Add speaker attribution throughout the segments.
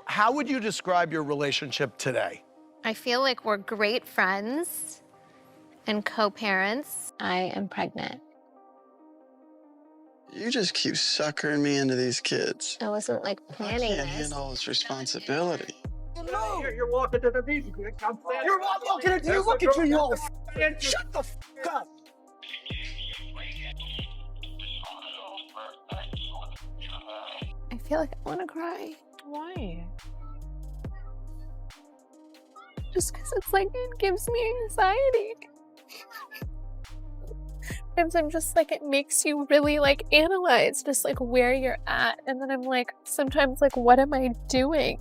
Speaker 1: How would you describe your relationship today?
Speaker 2: I feel like we're great friends and co-parents. I am pregnant.
Speaker 3: You just keep suckering me into these kids.
Speaker 2: I wasn't like planning
Speaker 3: I can't
Speaker 2: this.
Speaker 3: handle all this responsibility.
Speaker 4: You're walking to the beach. You're walking into you. Look at you all. Shut the f up.
Speaker 2: I feel like I want to cry.
Speaker 5: Why?
Speaker 2: Just because it's like, it gives me anxiety. And I'm just like, it makes you really like analyze just like where you're at. And then I'm like, sometimes like, what am I doing?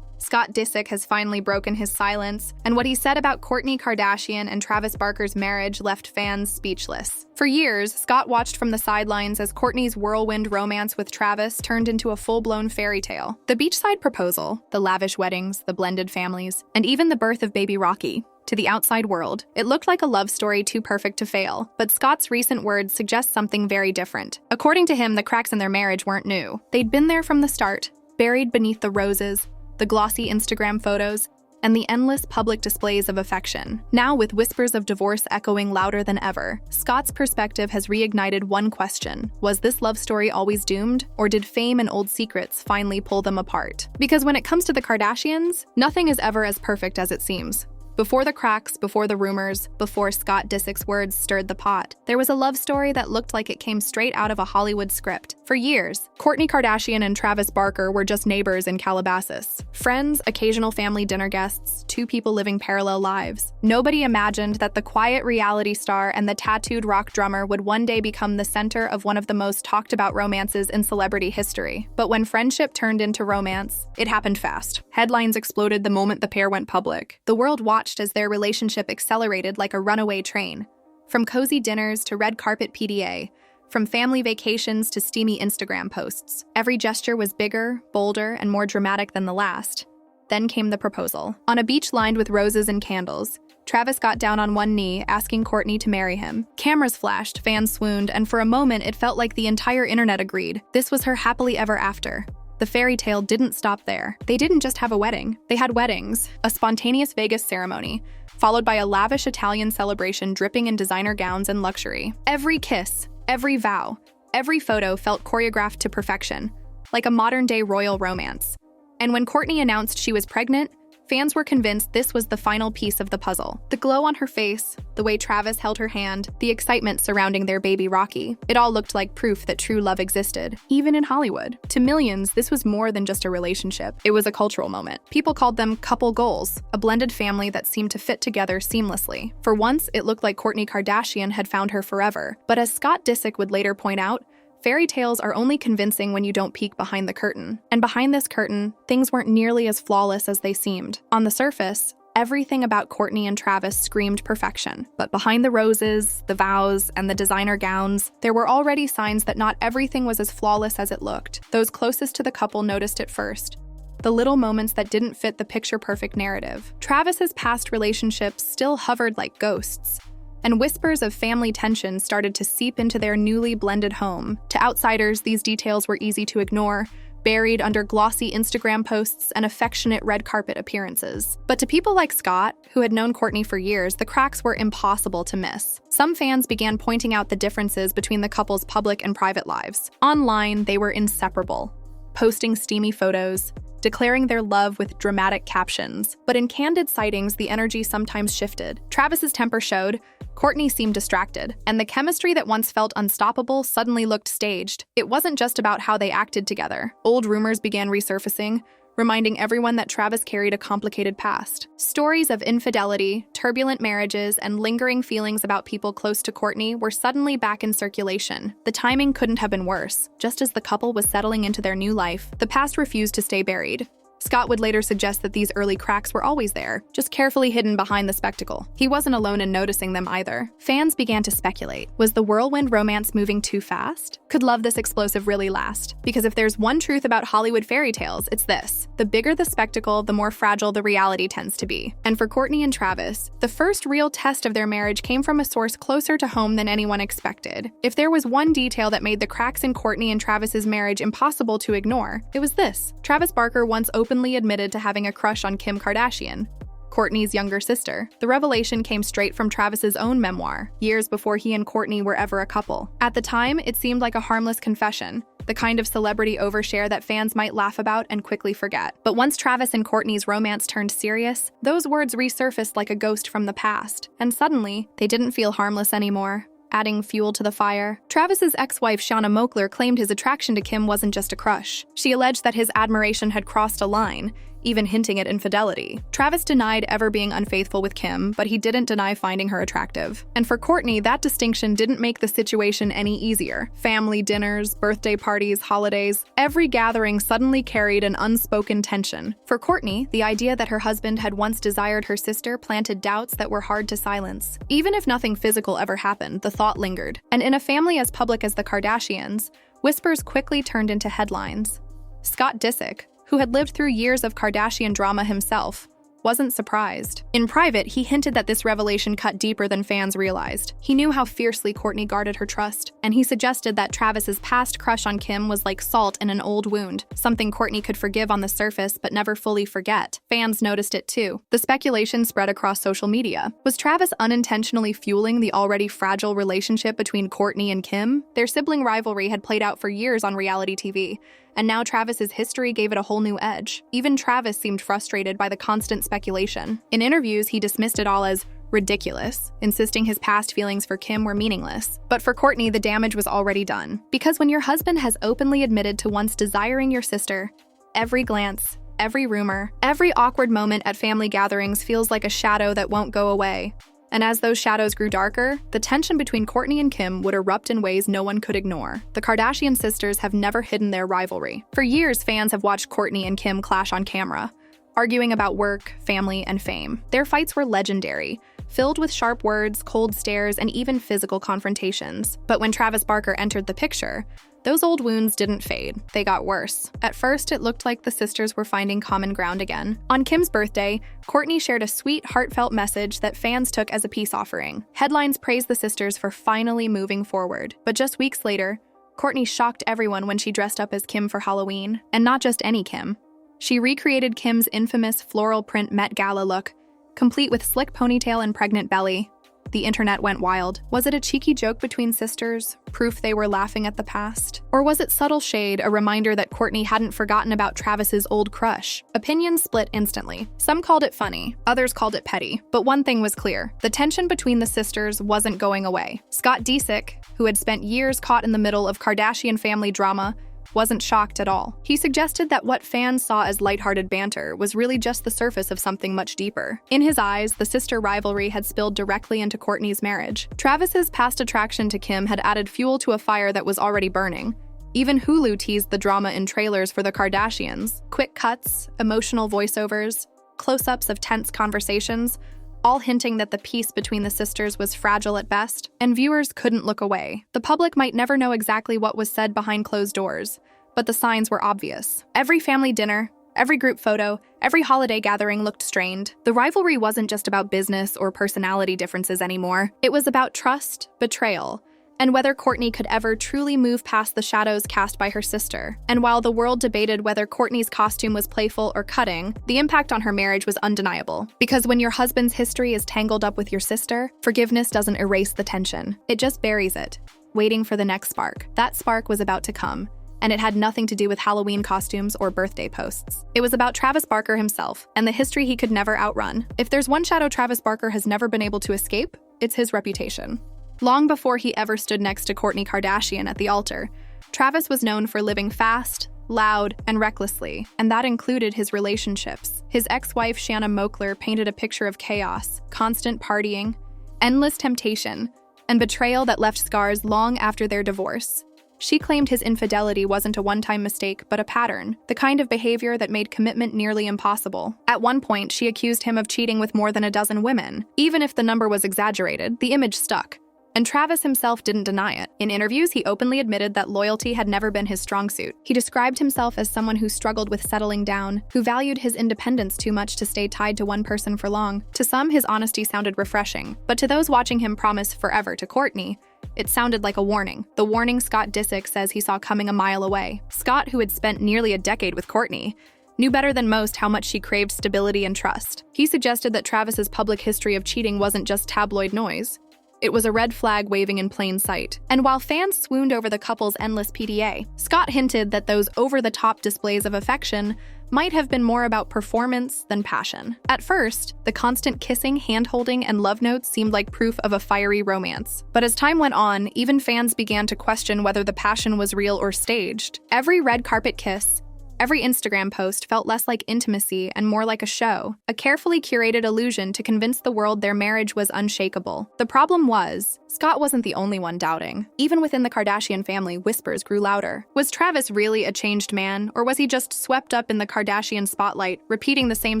Speaker 6: Scott Disick has finally broken his silence, and what he said about Kourtney Kardashian and Travis Barker's marriage left fans speechless. For years, Scott watched from the sidelines as Kourtney's whirlwind romance with Travis turned into a full-blown fairy tale. The beachside proposal, the lavish weddings, the blended families, and even the birth of baby Rocky. To the outside world, it looked like a love story too perfect to fail, but Scott's recent words suggest something very different. According to him, the cracks in their marriage weren't new. They'd been there from the start, buried beneath the roses, the glossy Instagram photos, and the endless public displays of affection. Now, with whispers of divorce echoing louder than ever, Scott's perspective has reignited one question. Was this love story always doomed, or did fame and old secrets finally pull them apart? Because when it comes to the Kardashians, nothing is ever as perfect as it seems. Before the cracks, before the rumors, before Scott Disick's words stirred the pot, there was a love story that looked like it came straight out of a Hollywood script. For years, Kourtney Kardashian and Travis Barker were just neighbors in Calabasas. Friends, occasional family dinner guests, two people living parallel lives. Nobody imagined that the quiet reality star and the tattooed rock drummer would one day become the center of one of the most talked about romances in celebrity history. But when friendship turned into romance, it happened fast. Headlines exploded the moment the pair went public. The world watched as their relationship accelerated like a runaway train. From cozy dinners to red carpet PDA, from family vacations to steamy Instagram posts, every gesture was bigger, bolder, and more dramatic than the last. Then came the proposal. On a beach lined with roses and candles, Travis got down on one knee, asking Kourtney to marry him. Cameras flashed, fans swooned, and for a moment it felt like the entire internet agreed. This was her happily ever after. The fairy tale didn't stop there. They didn't just have a wedding. They had weddings, a spontaneous Vegas ceremony, followed by a lavish Italian celebration dripping in designer gowns and luxury. Every kiss, every vow, every photo felt choreographed to perfection, like a modern-day royal romance. And when Kourtney announced she was pregnant, fans were convinced this was the final piece of the puzzle. The glow on her face, the way Travis held her hand, the excitement surrounding their baby Rocky. It all looked like proof that true love existed, even in Hollywood. To millions, this was more than just a relationship. It was a cultural moment. People called them couple goals, a blended family that seemed to fit together seamlessly. For once, it looked like Kourtney Kardashian had found her forever. But as Scott Disick would later point out, fairy tales are only convincing when you don't peek behind the curtain. And behind this curtain, things weren't nearly as flawless as they seemed. On the surface, everything about Kourtney and Travis screamed perfection. But behind the roses, the vows, and the designer gowns, there were already signs that not everything was as flawless as it looked. Those closest to the couple noticed it first. The little moments that didn't fit the picture-perfect narrative. Travis's past relationships still hovered like ghosts, and whispers of family tension started to seep into their newly blended home. To outsiders, these details were easy to ignore, buried under glossy Instagram posts and affectionate red carpet appearances. But to people like Scott, who had known Kourtney for years, the cracks were impossible to miss. Some fans began pointing out the differences between the couple's public and private lives. Online, they were inseparable, posting steamy photos, declaring their love with dramatic captions. But in candid sightings, the energy sometimes shifted. Travis's temper showed, Kourtney seemed distracted, and the chemistry that once felt unstoppable suddenly looked staged. It wasn't just about how they acted together. Old rumors began resurfacing, reminding everyone that Travis carried a complicated past. Stories of infidelity, turbulent marriages, and lingering feelings about people close to Kourtney were suddenly back in circulation. The timing couldn't have been worse. Just as the couple was settling into their new life, the past refused to stay buried. Scott would later suggest that these early cracks were always there, just carefully hidden behind the spectacle. He wasn't alone in noticing them either. Fans began to speculate. Was the whirlwind romance moving too fast? Could love this explosive really last? Because if there's one truth about Hollywood fairy tales, it's this: the bigger the spectacle, the more fragile the reality tends to be. And for Kourtney and Travis, the first real test of their marriage came from a source closer to home than anyone expected. If there was one detail that made the cracks in Kourtney and Travis's marriage impossible to ignore, it was this. Travis Barker once openly admitted to having a crush on Kim Kardashian, Kourtney's younger sister. The revelation came straight from Travis's own memoir, years before he and Kourtney were ever a couple. At the time, it seemed like a harmless confession, the kind of celebrity overshare that fans might laugh about and quickly forget. But once Travis and Kourtney's romance turned serious, those words resurfaced like a ghost from the past, and suddenly, they didn't feel harmless anymore, adding fuel to the fire. Travis's ex-wife Shanna Moakler claimed his attraction to Kim wasn't just a crush. She alleged that his admiration had crossed a line, even hinting at infidelity. Travis denied ever being unfaithful with Kim, but he didn't deny finding her attractive. And for Kourtney, that distinction didn't make the situation any easier. Family dinners, birthday parties, holidays, every gathering suddenly carried an unspoken tension. For Kourtney, the idea that her husband had once desired her sister planted doubts that were hard to silence. Even if nothing physical ever happened, the thought lingered. And in a family as public as the Kardashians, whispers quickly turned into headlines. Scott Disick, who had lived through years of Kardashian drama himself, wasn't surprised. In private, he hinted that this revelation cut deeper than fans realized. He knew how fiercely Kourtney guarded her trust, and he suggested that Travis's past crush on Kim was like salt in an old wound, something Kourtney could forgive on the surface but never fully forget. Fans noticed it too. The speculation spread across social media. Was Travis unintentionally fueling the already fragile relationship between Kourtney and Kim? Their sibling rivalry had played out for years on reality TV, and now Travis's history gave it a whole new edge. Even Travis seemed frustrated by the constant speculation. In interviews, he dismissed it all as ridiculous, insisting his past feelings for Kim were meaningless. But for Kourtney, the damage was already done. Because when your husband has openly admitted to once desiring your sister, every glance, every rumor, every awkward moment at family gatherings feels like a shadow that won't go away. And as those shadows grew darker, the tension between Kourtney and Kim would erupt in ways no one could ignore. The Kardashian sisters have never hidden their rivalry. For years, fans have watched Kourtney and Kim clash on camera, arguing about work, family, and fame. Their fights were legendary, filled with sharp words, cold stares, and even physical confrontations. But when Travis Barker entered the picture, those old wounds didn't fade, they got worse. At first, it looked like the sisters were finding common ground again. On Kim's birthday, Kourtney shared a sweet, heartfelt message that fans took as a peace offering. Headlines praised the sisters for finally moving forward. But just weeks later, Kourtney shocked everyone when she dressed up as Kim for Halloween. And not just any Kim. She recreated Kim's infamous floral print Met Gala look, complete with slick ponytail and pregnant belly. The internet went wild. Was it a cheeky joke between sisters, proof they were laughing at the past? Or was it subtle shade, a reminder that Kourtney hadn't forgotten about Travis's old crush? Opinions split instantly. Some called it funny, others called it petty. But one thing was clear: the tension between the sisters wasn't going away. Scott Disick, who had spent years caught in the middle of Kardashian family drama, wasn't shocked at all. He suggested that what fans saw as lighthearted banter was really just the surface of something much deeper. In his eyes, the sister rivalry had spilled directly into Kourtney's marriage. Travis's past attraction to Kim had added fuel to a fire that was already burning. Even Hulu teased the drama in trailers for the Kardashians. Quick cuts, emotional voiceovers, close-ups of tense conversations, all hinting that the peace between the sisters was fragile at best, and viewers couldn't look away. The public might never know exactly what was said behind closed doors, but the signs were obvious. Every family dinner, every group photo, every holiday gathering looked strained. The rivalry wasn't just about business or personality differences anymore. It was about trust, betrayal, and whether Kourtney could ever truly move past the shadows cast by her sister. And while the world debated whether Kourtney's costume was playful or cutting, the impact on her marriage was undeniable. Because when your husband's history is tangled up with your sister, forgiveness doesn't erase the tension. It just buries it, waiting for the next spark. That spark was about to come, and it had nothing to do with Halloween costumes or birthday posts. It was about Travis Barker himself, and the history he could never outrun. If there's one shadow Travis Barker has never been able to escape, it's his reputation. Long before he ever stood next to Kourtney Kardashian at the altar, Travis was known for living fast, loud, and recklessly, and that included his relationships. His ex-wife Shanna Moakler painted a picture of chaos, constant partying, endless temptation, and betrayal that left scars long after their divorce. She claimed his infidelity wasn't a one-time mistake, but a pattern, the kind of behavior that made commitment nearly impossible. At one point, she accused him of cheating with more than a dozen women. Even if the number was exaggerated, the image stuck. And Travis himself didn't deny it. In interviews, he openly admitted that loyalty had never been his strong suit. He described himself as someone who struggled with settling down, who valued his independence too much to stay tied to one person for long. To some, his honesty sounded refreshing, but to those watching him promise forever to Kourtney, it sounded like a warning. The warning Scott Disick says he saw coming a mile away. Scott, who had spent nearly a decade with Kourtney, knew better than most how much she craved stability and trust. He suggested that Travis's public history of cheating wasn't just tabloid noise. It was a red flag waving in plain sight. And while fans swooned over the couple's endless PDA, Scott hinted that those over-the-top displays of affection might have been more about performance than passion. At first, the constant kissing, hand-holding, and love notes seemed like proof of a fiery romance. But as time went on, even fans began to question whether the passion was real or staged. Every red carpet kiss, every Instagram post felt less like intimacy and more like a show, a carefully curated illusion to convince the world their marriage was unshakable. The problem was, Scott wasn't the only one doubting. Even within the Kardashian family, whispers grew louder. Was Travis really a changed man, or was he just swept up in the Kardashian spotlight, repeating the same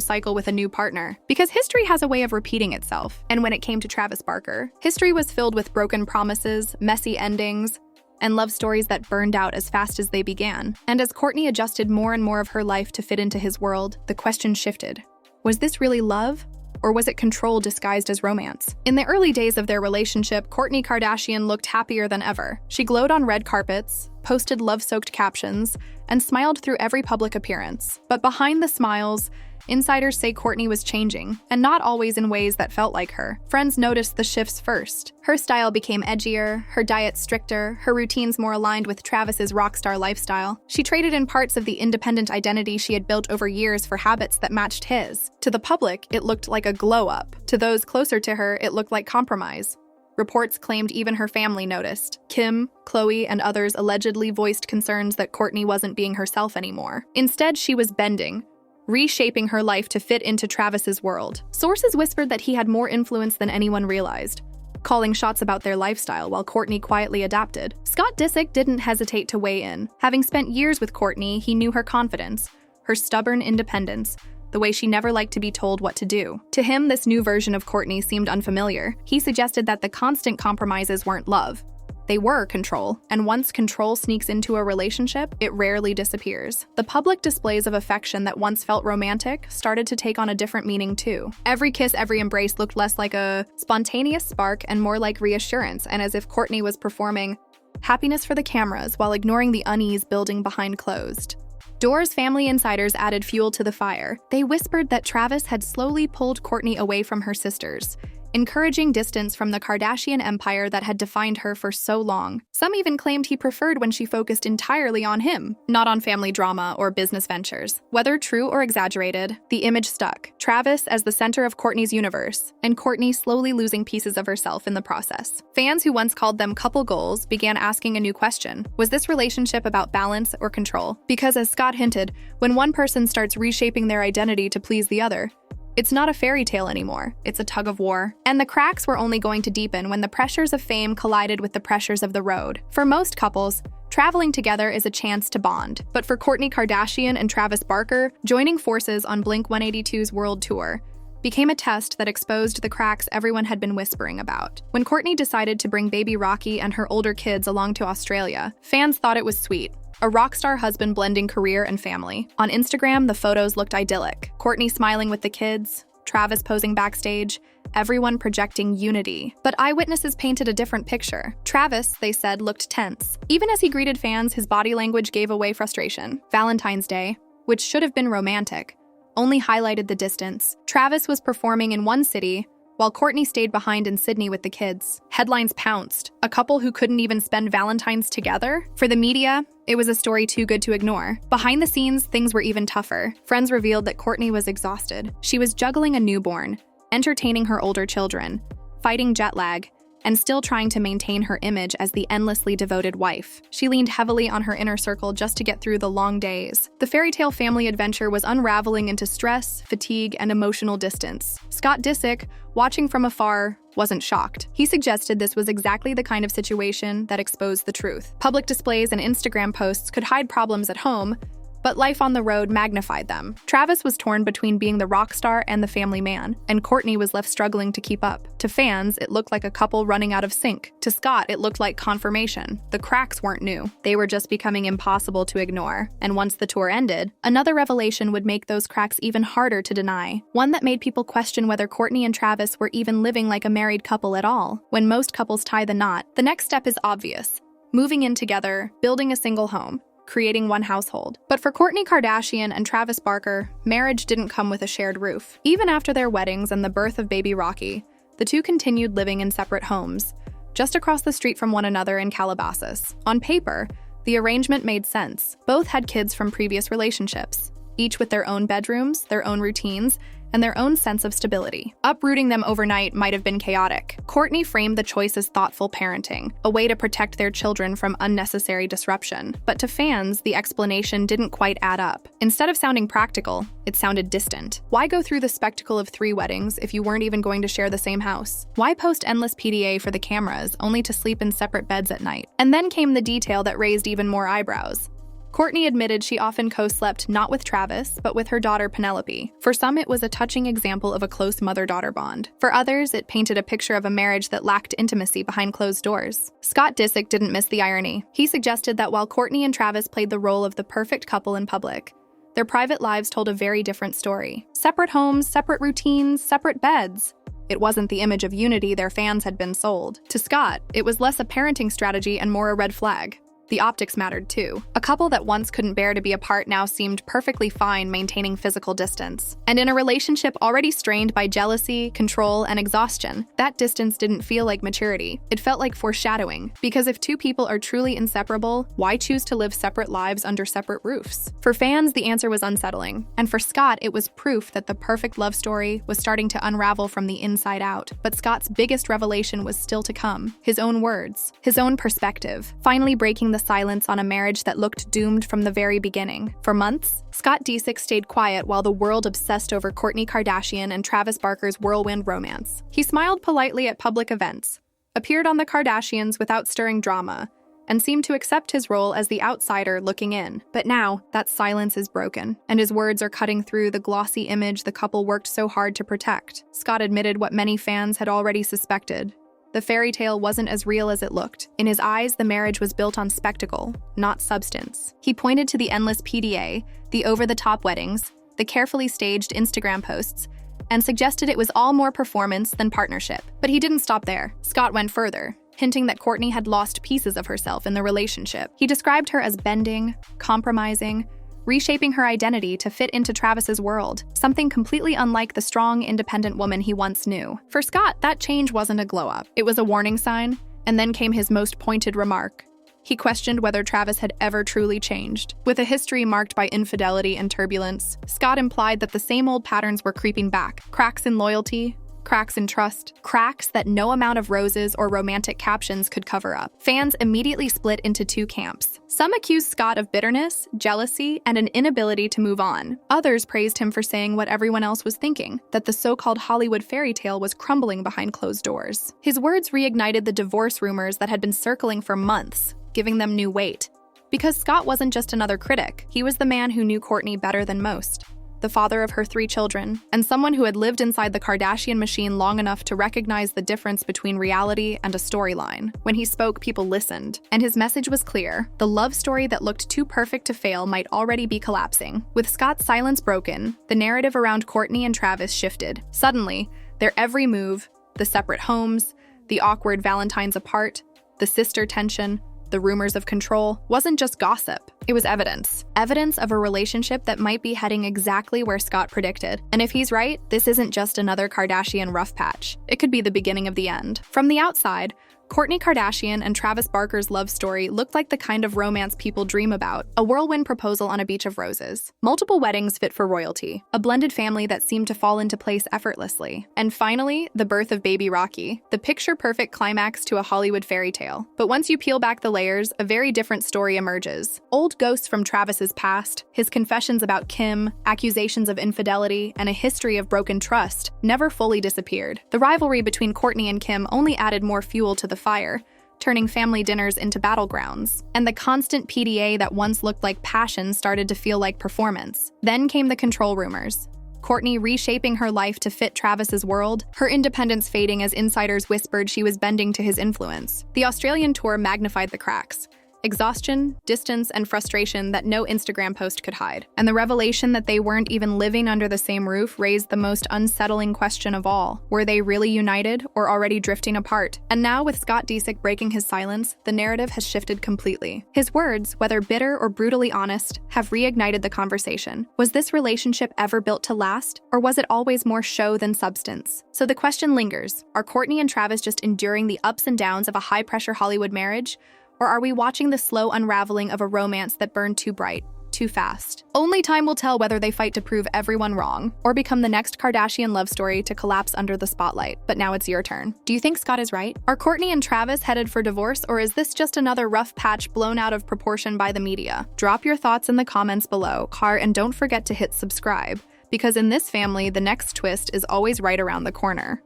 Speaker 6: cycle with a new partner? Because history has a way of repeating itself. And when it came to Travis Barker, history was filled with broken promises, messy endings, and love stories that burned out as fast as they began. And as Kourtney adjusted more and more of her life to fit into his world, the question shifted. Was this really love? Or was it control disguised as romance? In the early days of their relationship, Kourtney Kardashian looked happier than ever. She glowed on red carpets, posted love-soaked captions, and smiled through every public appearance. But behind the smiles, insiders say Kourtney was changing, and not always in ways that felt like her. Friends noticed the shifts first. Her style became edgier, her diet stricter, her routines more aligned with Travis's rockstar lifestyle. She traded in parts of the independent identity she had built over years for habits that matched his. To the public, it looked like a glow-up. To those closer to her, it looked like compromise. Reports claimed even her family noticed. Kim, Khloe, and others allegedly voiced concerns that Kourtney wasn't being herself anymore. Instead, she was bending, reshaping her life to fit into Travis's world. Sources whispered that he had more influence than anyone realized, calling shots about their lifestyle while Kourtney quietly adapted. Scott Disick didn't hesitate to weigh in. Having spent years with Kourtney, he knew her confidence, her stubborn independence, the way she never liked to be told what to do. To him, this new version of Kourtney seemed unfamiliar. He suggested that the constant compromises weren't love. They were control, and once control sneaks into a relationship, it rarely disappears. The public displays of affection that once felt romantic started to take on a different meaning too. Every kiss, every embrace looked less like a spontaneous spark and more like reassurance, and as if Kourtney was performing happiness for the cameras while ignoring the unease building behind closed doors. Family insiders added fuel to the fire. They whispered that Travis had slowly pulled Kourtney away from her sisters, encouraging distance from the Kardashian empire that had defined her for so long. Some even claimed he preferred when she focused entirely on him, not on family drama or business ventures. Whether true or exaggerated, the image stuck. Travis as the center of Kourtney's universe, and Kourtney slowly losing pieces of herself in the process. Fans who once called them couple goals began asking a new question. Was this relationship about balance or control? Because as Scott hinted, when one person starts reshaping their identity to please the other, it's not a fairy tale anymore, it's a tug of war. And the cracks were only going to deepen when the pressures of fame collided with the pressures of the road. For most couples, traveling together is a chance to bond. But for Kourtney Kardashian and Travis Barker, joining forces on Blink-182's world tour became a test that exposed the cracks everyone had been whispering about. When Kourtney decided to bring baby Rocky and her older kids along to Australia, fans thought it was sweet. A rock star husband blending career and family. On Instagram, the photos looked idyllic. Kourtney smiling with the kids, Travis posing backstage, everyone projecting unity. But eyewitnesses painted a different picture. Travis, they said, looked tense. Even as he greeted fans, his body language gave away frustration. Valentine's Day, which should have been romantic, only highlighted the distance. Travis was performing in one city, while Kourtney stayed behind in Sydney with the kids. Headlines pounced. A couple who couldn't even spend Valentine's together? For the media, it was a story too good to ignore. Behind the scenes, things were even tougher. Friends revealed that Kourtney was exhausted. She was juggling a newborn, entertaining her older children, fighting jet lag, and still trying to maintain her image as the endlessly devoted wife. She leaned heavily on her inner circle just to get through the long days. The fairy tale family adventure was unraveling into stress, fatigue, and emotional distance. Scott Disick, watching from afar, wasn't shocked. He suggested this was exactly the kind of situation that exposed the truth. Public displays and Instagram posts could hide problems at home, but life on the road magnified them. Travis was torn between being the rock star and the family man, and Kourtney was left struggling to keep up. To fans, it looked like a couple running out of sync. To Scott, it looked like confirmation. The cracks weren't new. They were just becoming impossible to ignore. And once the tour ended, another revelation would make those cracks even harder to deny. One that made people question whether Kourtney and Travis were even living like a married couple at all. When most couples tie the knot, the next step is obvious: moving in together, building a single home, creating one household. But for Kourtney Kardashian and Travis Barker, marriage didn't come with a shared roof. Even after their weddings and the birth of baby Rocky, the two continued living in separate homes, just across the street from one another in Calabasas. On paper, the arrangement made sense. Both had kids from previous relationships, each with their own bedrooms, their own routines, and their own sense of stability. Uprooting them overnight might have been chaotic. Kourtney framed the choice as thoughtful parenting, a way to protect their children from unnecessary disruption. But to fans, the explanation didn't quite add up. Instead of sounding practical, it sounded distant. Why go through the spectacle of 3 weddings if you weren't even going to share the same house? Why post endless PDA for the cameras, only to sleep in separate beds at night? And then came the detail that raised even more eyebrows. Kourtney admitted she often co-slept not with Travis, but with her daughter Penelope. For some, it was a touching example of a close mother-daughter bond. For others, it painted a picture of a marriage that lacked intimacy behind closed doors. Scott Disick didn't miss the irony. He suggested that while Kourtney and Travis played the role of the perfect couple in public, their private lives told a very different story. Separate homes, separate routines, separate beds. It wasn't the image of unity their fans had been sold. To Scott, it was less a parenting strategy and more a red flag. The optics mattered too. A couple that once couldn't bear to be apart now seemed perfectly fine maintaining physical distance. And in a relationship already strained by jealousy, control, and exhaustion, that distance didn't feel like maturity. It felt like foreshadowing. Because if two people are truly inseparable, why choose to live separate lives under separate roofs? For fans, the answer was unsettling. And for Scott, it was proof that the perfect love story was starting to unravel from the inside out. But Scott's biggest revelation was still to come. His own words, his own perspective, finally breaking the silence on a marriage that looked doomed from the very beginning. For months, Scott Disick stayed quiet while the world obsessed over Kourtney Kardashian and Travis Barker's whirlwind romance. He smiled politely at public events, appeared on the Kardashians without stirring drama, and seemed to accept his role as the outsider looking in. But now, that silence is broken, and his words are cutting through the glossy image the couple worked so hard to protect. Scott admitted what many fans had already suspected. The fairy tale wasn't as real as it looked. In his eyes, the marriage was built on spectacle, not substance. He pointed to the endless PDA, the over-the-top weddings, the carefully staged Instagram posts, and suggested it was all more performance than partnership. But he didn't stop there. Scott went further, hinting that Kourtney had lost pieces of herself in the relationship. He described her as bending, compromising, reshaping her identity to fit into Travis's world, something completely unlike the strong, independent woman he once knew. For Scott, that change wasn't a glow-up. It was a warning sign, and then came his most pointed remark. He questioned whether Travis had ever truly changed. With a history marked by infidelity and turbulence, Scott implied that the same old patterns were creeping back. Cracks in loyalty, cracks in trust, cracks that no amount of roses or romantic captions could cover up. Fans immediately split into 2 camps. Some accused Scott of bitterness, jealousy, and an inability to move on. Others praised him for saying what everyone else was thinking, that the so-called Hollywood fairy tale was crumbling behind closed doors. His words reignited the divorce rumors that had been circling for months, giving them new weight. Because Scott wasn't just another critic, he was the man who knew Kourtney better than most. The father of her 3 children, and someone who had lived inside the Kardashian machine long enough to recognize the difference between reality and a storyline. When he spoke, people listened, and his message was clear. The love story that looked too perfect to fail might already be collapsing. With Scott's silence broken, the narrative around Kourtney and Travis shifted. Suddenly, their every move, the separate homes, the awkward Valentines apart, the sister tension, the rumors of control, wasn't just gossip. It was evidence. Evidence of a relationship that might be heading exactly where Scott predicted. And if he's right, this isn't just another Kardashian rough patch. It could be the beginning of the end. From the outside, Kourtney Kardashian and Travis Barker's love story looked like the kind of romance people dream about, a whirlwind proposal on a beach of roses. Multiple weddings fit for royalty, a blended family that seemed to fall into place effortlessly. And finally, the birth of baby Rocky, the picture-perfect climax to a Hollywood fairy tale. But once you peel back the layers, a very different story emerges. Old ghosts from Travis's past, his confessions about Kim, accusations of infidelity, and a history of broken trust never fully disappeared. The rivalry between Kourtney and Kim only added more fuel to the fire, turning family dinners into battlegrounds. And the constant PDA that once looked like passion started to feel like performance. Then came the control rumors. Kourtney reshaping her life to fit Travis's world, her independence fading as insiders whispered she was bending to his influence. The Australian tour magnified the cracks. Exhaustion, distance, and frustration that no Instagram post could hide. And the revelation that they weren't even living under the same roof raised the most unsettling question of all. Were they really united or already drifting apart? And now with Scott Disick breaking his silence, the narrative has shifted completely. His words, whether bitter or brutally honest, have reignited the conversation. Was this relationship ever built to last? Or was it always more show than substance? So the question lingers, are Kourtney and Travis just enduring the ups and downs of a high-pressure Hollywood marriage? Or are we watching the slow unraveling of a romance that burned too bright, too fast? Only time will tell whether they fight to prove everyone wrong, or become the next Kardashian love story to collapse under the spotlight. But now it's your turn. Do you think Scott is right? Are Kourtney and Travis headed for divorce, or is this just another rough patch blown out of proportion by the media? Drop your thoughts in the comments below, and don't forget to hit subscribe, because in this family, the next twist is always right around the corner.